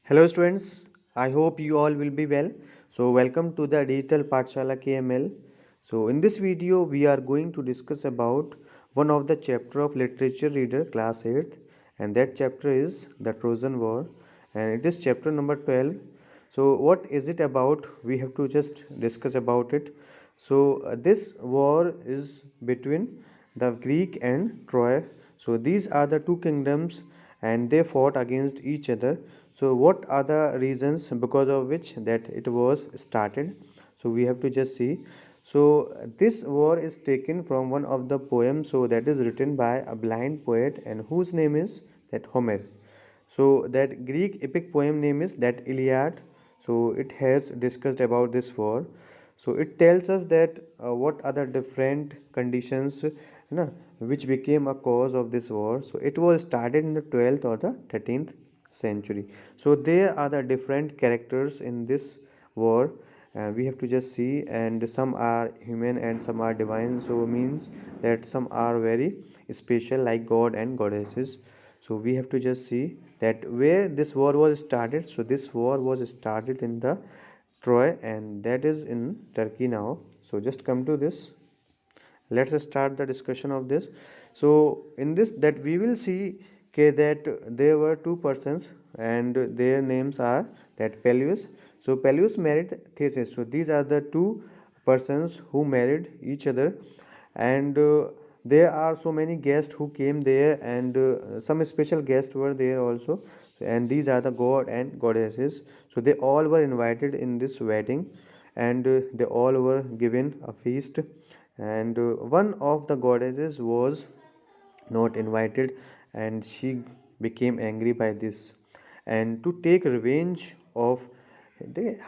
Hello students, I hope you all will be well. So welcome to the Digital Pathshala KML. So in this video we are going to discuss about one of the chapter of literature reader class 8th, and that chapter is the Trojan War, and it is chapter number 12. So what is it about? We have to just discuss about it. So this war is between the Greek and Troy. So these are the two kingdoms and they fought against each other. So what are the reasons because of which that it was started? So we have to just see. So this war is taken from one of the poems, so that is written by a blind poet and whose name is that Homer. So that Greek epic poem name is that Iliad. So it has discussed about this war. So it tells us that what are the different conditions which became a cause of this war. So it was started in the 12th or the 13th century. So there are the different characters in this war. We have to just see, and some are human and some are divine. So means that some are very special like god and goddesses. So we have to just see that where this war was started. So this war was started in the Troy, and that is in Turkey now. So just come to this, let's start the discussion of this. So in this that we will see that there were two persons and their names are that Peleus. So Peleus married Theseus. So these are the two persons who married each other, and there are so many guests who came there, and some special guests were there also, and these are the god and goddesses. So they all were invited in this wedding, and they all were given a feast, and one of the goddesses was not invited, and she became angry by this, and to take revenge of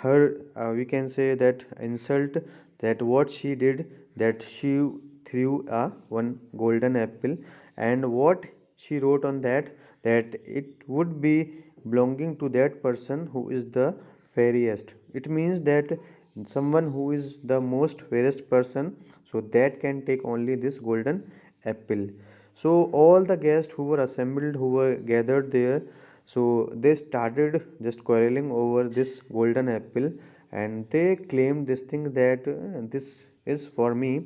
her, we can say that insult, that what she did, that she threw a one golden apple, and what she wrote on that, that it would be belonging to that person who is the fairest. It means that someone who is the most fairest person, so that can take only this golden apple. So all the guests who were assembled, who were gathered there, so they started just quarreling over this golden apple, and they claimed this thing that this is for me.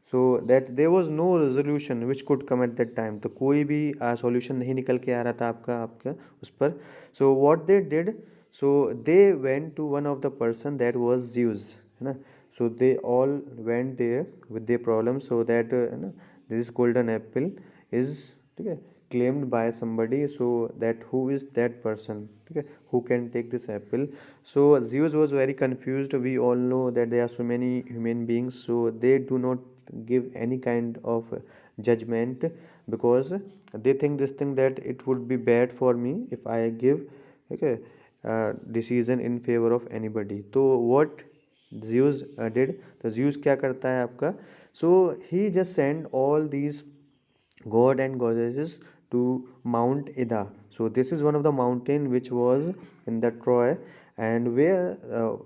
So that there was no resolution which could come at that time, तो कोई भी solution नहीं निकल के आ रहा था आपका आपका उस पर. So what they did, so they went to one of the person that was Zeus, है ना. So they all went there with their problem, so that है ना, this golden apple is, ठीक है, claimed by somebody, so that who is that person, okay, who can take this apple. So Zeus was very confused. We all know that there are so many human beings, so they do not give any kind of judgment, because they think this thing that it would be bad for me if I give, okay, decision in favor of anybody. So what Zeus did, तो Zeus क्या करता है आपका, so he just sent all these god and goddesses to Mount Ida. So this is one of the mountain which was in the Troy, and where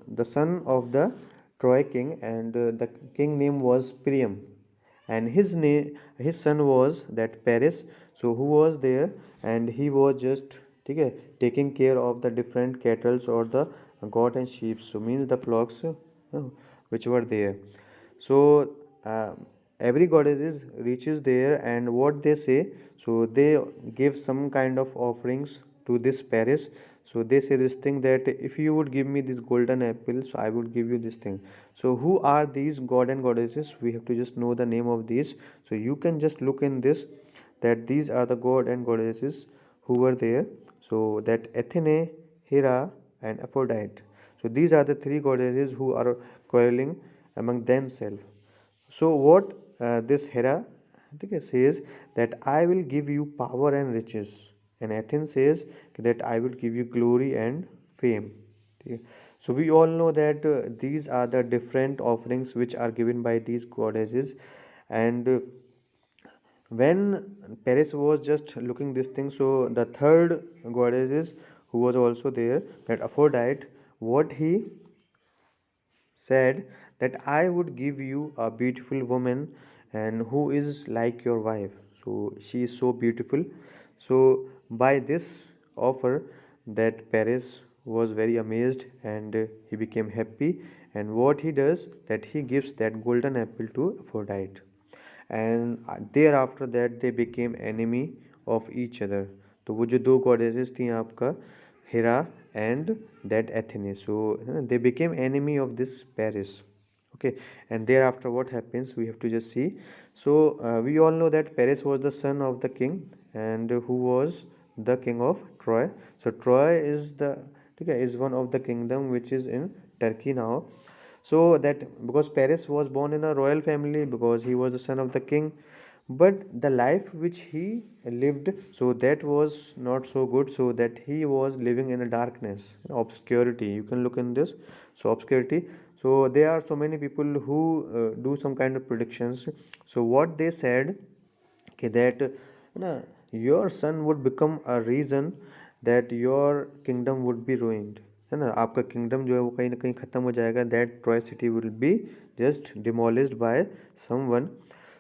the son of the Troy king, and the king name was Priam, and his son was that Paris. So who was there, and he was just, okay, taking care of the different cattle or the goat and sheep, so means the flocks which were there. So every goddess reaches there, and what they say, so they give some kind of offerings to this Paris. So they say this thing that if you would give me this golden apple, so I would give you this thing. So who are these god and goddesses? We have to just know the name of these. So you can just look in this, that these are the god and goddesses who were there. So that Athene, Hera, and Aphrodite. So these are the three goddesses who are quarreling among themselves. So what this Hera, okay, says that I will give you power and riches, and Athens says that I will give you glory and fame. Okay. So we all know that these are the different offerings which are given by these goddesses, and when Paris was just looking this thing, so the third goddesses who was also there, that Aphrodite, what he said, that I would give you a beautiful woman and who is like your wife. So she is so beautiful. So by this offer, that Paris was very amazed, and he became happy. And what he does, that he gives that golden apple to Aphrodite. And thereafter that they became enemy of each other. तो वो जो दो goddesses थी आपका, Hera and that Athene, so they became enemy of this Paris. Okay. And thereafter what happens, we have to just see. So we all know that Paris was the son of the king, and who was the king of Troy. So Troy is the, okay, is one of the kingdom which is in Turkey now. So that because Paris was born in a royal family, because he was the son of the king, but the life which he lived, so that was not so good, so that he was living in a darkness, obscurity, you can look in this. So obscurity, so there are so many people who do some kind of predictions. So what they said, okay, that your son would become a reason that your kingdom would be ruined, है ना, आपका kingdom जो है वो कहीं ना कहीं ख़त्म हो जाएगा, that Troy city will be just demolished by someone.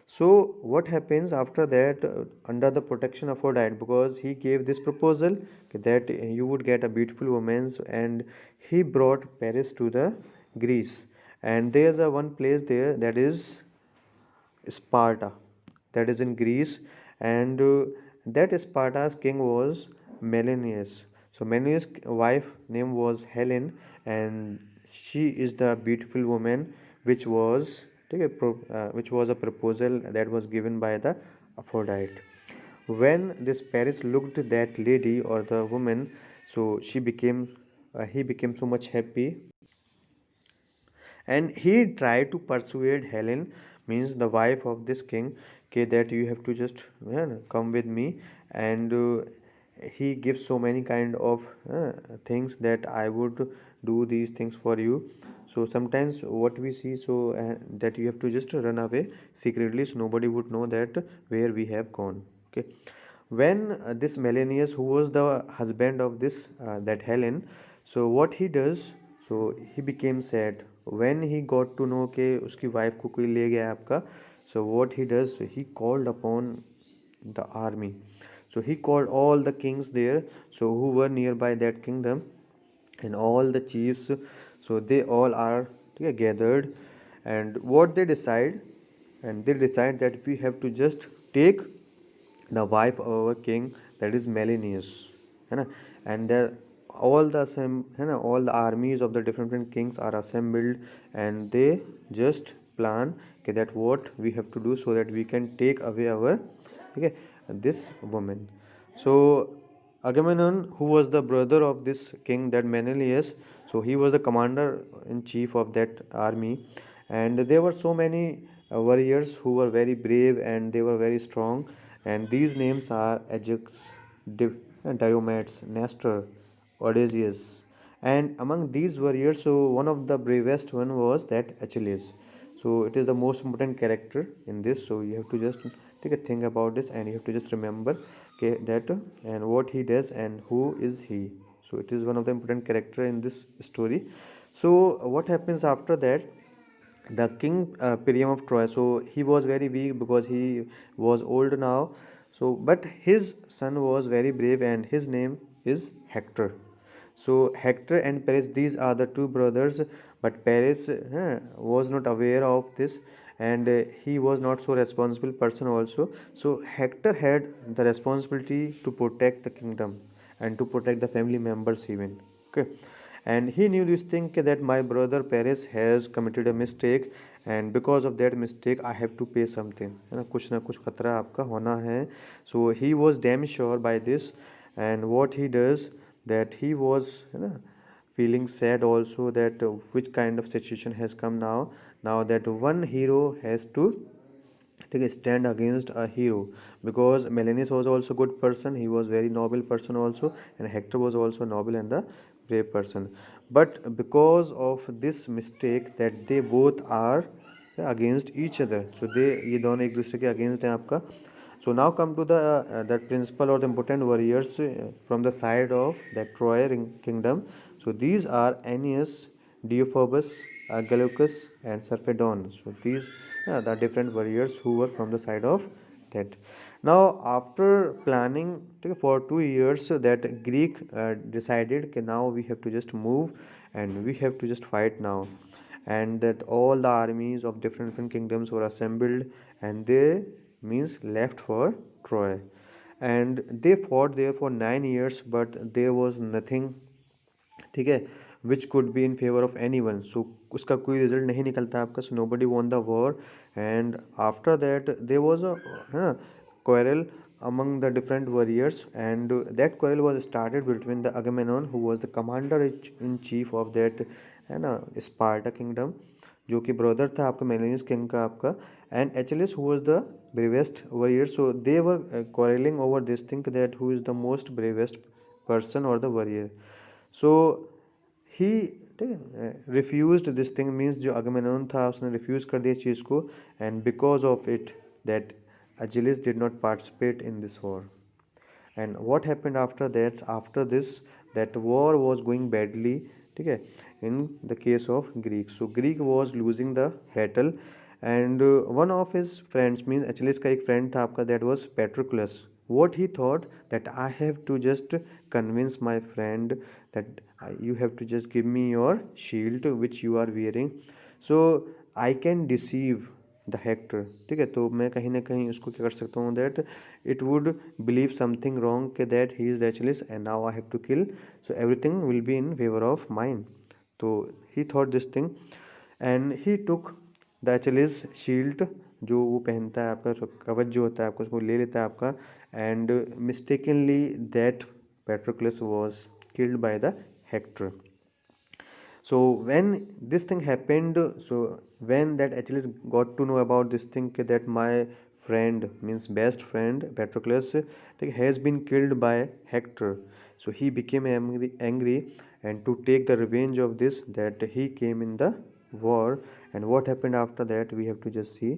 So what happens after that, under the protection of Aphrodite, because he gave this proposal that you would get a beautiful woman, and he brought Paris to the Greece. And there's a one place there, that is Sparta, that is in Greece. And that Sparta's king was Menelaus. So Menelaus' wife name was Helen, and she is the beautiful woman which was, okay, which was a proposal that was given by the Aphrodite. When this Paris looked that lady or the woman, so she became he became so much happy, and he tried to persuade Helen, means the wife of this king, okay, that you have to just come with me. And he gives so many kind of things that I would do these things for you. So sometimes what we see, so that you have to just run away secretly, so nobody would know that where we have gone. Okay. When this Menelaus, who was the husband of this that Helen, so what he does, so he became sad when he got to know कि उसकी wife को कोई ले गया है आपका. So what he does, he called upon the army. So he called all the kings there, so who were nearby that kingdom, and all the chiefs. So they all are gathered, and what they decide, and they decide that we have to just take the wife of our king, that is Menelaus, है ना. And there all the है ना, all the armies of the different kings are assembled, and they just plan, okay, that what we have to do so that we can take away our, okay, this woman. So Agamemnon, who was the brother of this king, that Menelaus, so he was the commander in chief of that army. And there were so many warriors who were very brave, and they were very strong. And these names are Ajax, Diomedes, Nestor, Odysseus. And among these warriors, so one of the bravest one was that Achilles. So it is the most important character in this. So you have to just take a think about this, and you have to just remember, okay, that and what he does and who is he. So it is one of the important character in this story. So what happens after that, the king Priam of Troy, so he was very weak because he was old now. So but his son was very brave, and his name is Hector. So Hector and Paris, these are the two brothers, but Paris was not aware of this, and he was not so responsible person also. So Hector had the responsibility to protect the kingdom and to protect the family members even. Okay. And he knew this thing that my brother Paris has committed a mistake, and because of that mistake I have to pay something, है ना कुछ खतरा आपका होना है. So he was damn sure by this. And what he does, that he was feeling sad also, that which kind of situation has come now that one hero has to take a stand against a hero. Because Menelaus was also good person, he was very noble person also, and Hector was also noble and the brave person. But because of this mistake, that they both are against each other, so they ये दोनों एक दूसरे के against हैं आपका. So now come to the that principal or the important warriors from the side of that Troy kingdom. So these are Aeneas, Deiphobus, Glaucus, and Sarpedon. So these are the different warriors who were from the side of that. Now after planning for 2 years, that Greek decided that now we have to just move and we have to just fight now, and that all the armies of different kingdoms were assembled, and they means left for Troy, and they fought there for 9 years, but there was nothing, ठीक है, which could be in favour of any one, so उसका कोई result नहीं निकलता आपका, so nobody won the war. And after that there was a quarrel among the different warriors, and that quarrel was started between the Agamemnon, who was the commander in chief of that है ना Sparta kingdom, जो कि brother था आपका मेलेनियस king का आपका, and Achilles who was the bravest warrior. So they were quarreling over this thing that who is the most bravest person or the warrior. So he refuse this thing, means जो Agamemnon था उसने refuse कर दिया चीज़ को, and because of it that Achilles did not participate in this war. And what happened after that, after this that war was going badly, ठीक है, in the case of Greek. So Greek was losing the battle, and one of his friends, means Achilles का एक friend था आपका, that was Patroclus. What he thought that I have to just convince my friend that you have to just give me your shield which you are wearing, so I can deceive the Hector. ठीक है, तो मैं कहीं ना कहीं उसको क्या कर सकता हूँ, that it would believe something wrong कि that he is the Achilles and now I have to kill, so everything will be in favor of mine. तो he thought this thing and he took the Achilles shield, जो वो पहनता है आपका, जो कवच जो होता है आपका, उसको ले लेता है आपका, and mistakenly that Patroclus was killed by the Hector. So when this thing happened, so when that Achilles got to know about this thing that my friend, means best friend Patroclus, has been killed by Hector, so he became angry, and to take the revenge of this, that he came in the war. And what happened after that we have to just see.